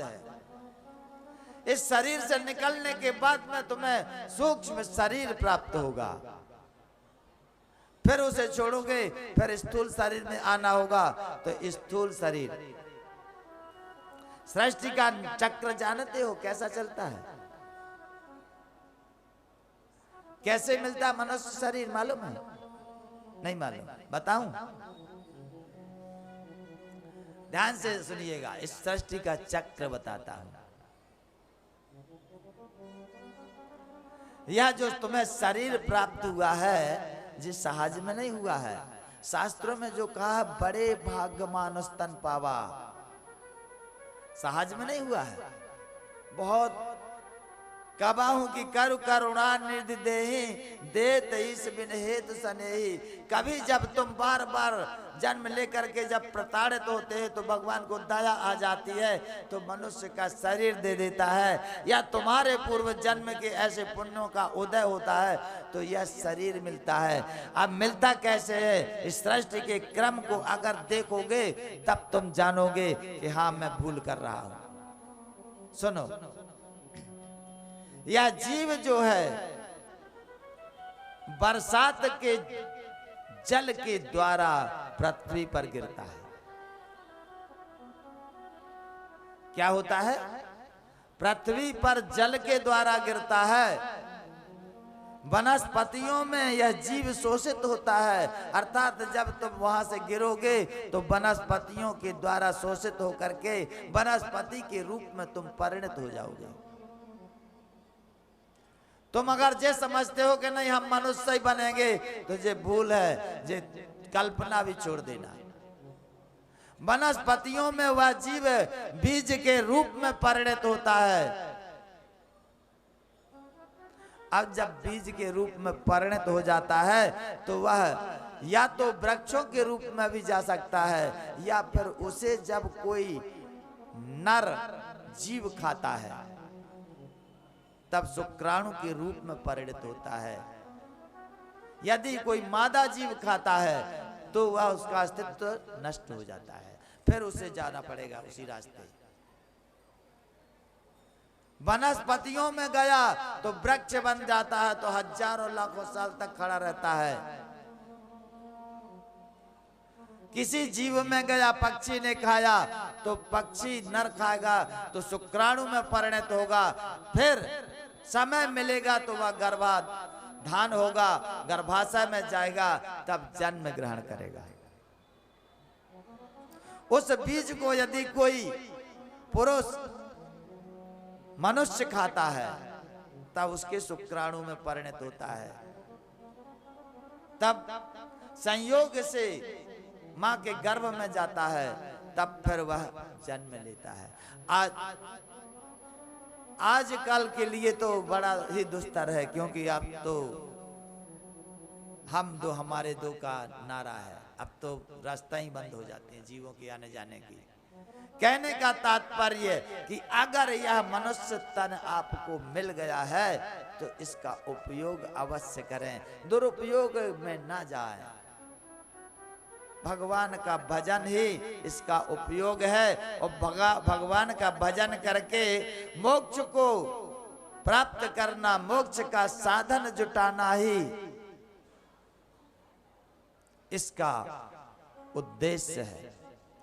है। इस शरीर से निकलने के बाद में तुम्हें सूक्ष्म शरीर प्राप्त होगा, फिर उसे छोड़ोगे, फिर स्थूल शरीर में आना होगा। तो स्थूल शरीर, सृष्टि का चक्र जानते हो कैसा चलता है, कैसे मिलता है मनुष्य शरीर, मालूम है? नहीं मालूम, बताऊं? ध्यान से सुनिएगा, इस सृष्टि का चक्र बताता हूं। यह जो तुम्हें शरीर प्राप्त हुआ है, जिस सहज में नहीं हुआ है। शास्त्रों में जो कहा, बड़े भाग्य मानुष तन पावा, सहज में नहीं हुआ है। बहुत कबाहू की करु करुणा निधि देहि, देत ईश बिन हेतु सनेही। कभी जब तुम बार बार जन्म लेकर के जब प्रताड़ित होते हैं, तो भगवान को दया आ जाती है, तो मनुष्य का शरीर दे देता है, या तुम्हारे पूर्व जन्म के ऐसे पुण्यों का उदय होता है, तो यह शरीर मिलता है। अब मिलता कैसे है? इस सृष्टि के क्रम को अगर देखोगे, तब तुम जानोगे कि हाँ, मैं भूल कर रहा हूं। सुनो, यह जीव जो है बरसात के जल के द्वारा पृथ्वी पर गिरता है। क्या होता है? पृथ्वी पर जल के द्वारा गिरता है। वनस्पतियों में यह जीव शोषित होता है, अर्थात जब तुम वहां से गिरोगे तो वनस्पतियों के द्वारा शोषित होकर के वनस्पति के रूप में तुम परिणत हो जाओगे। तुम अगर ये समझते हो कि नहीं हम मनुष्य ही बनेंगे, तो ये भूल है, ये कल्पना भी छोड़ देना। वनस्पतियों में वह जीव बीज के रूप में परिणत होता है। अब जब बीज के रूप में परिणत हो जाता है, तो वह या तो वृक्षों के रूप में भी जा सकता है, या फिर उसे जब कोई नर जीव खाता है, तब शुक्राणु के रूप में परिणत होता है। यदि कोई मादा जीव खाता है, तो वह उसका अस्तित्व नष्ट हो जाता है, फिर उसे जाना पड़ेगा उसी रास्ते। वनस्पतियों में गया तो वृक्ष बन जाता है, तो हजारों लाखों साल तक खड़ा रहता है। किसी जीव में गया, पक्षी ने खाया, तो पक्षी नर खाएगा तो शुक्राणु में परिणत होगा, फिर समय मिलेगा तो वह गर्भाधान होगा, गर्भाशय में जाएगा, तब जन्म ग्रहण करेगा। उस बीज को यदि कोई पुरुष मनुष्य खाता है, तब उसके शुक्राणु में परिणत होता है, तब संयोग से मां के गर्भ में जाता है, तब फिर वह जन्म लेता है। आजकल के लिए तो बड़ा ही दुस्तर है, क्योंकि अब तो हम दो हमारे दो का नारा है। अब तो रास्ता ही बंद हो जाते हैं जीवों के आने जाने की। कहने का तात्पर्य कि अगर यह मनुष्य तन आपको मिल गया है, तो इसका उपयोग अवश्य करें, दुरुपयोग में ना जाए। भगवान का भजन ही इसका उपयोग है, और भगवान का भजन करके मोक्ष को प्राप्त करना, मोक्ष का साधन जुटाना ही इसका उद्देश्य है।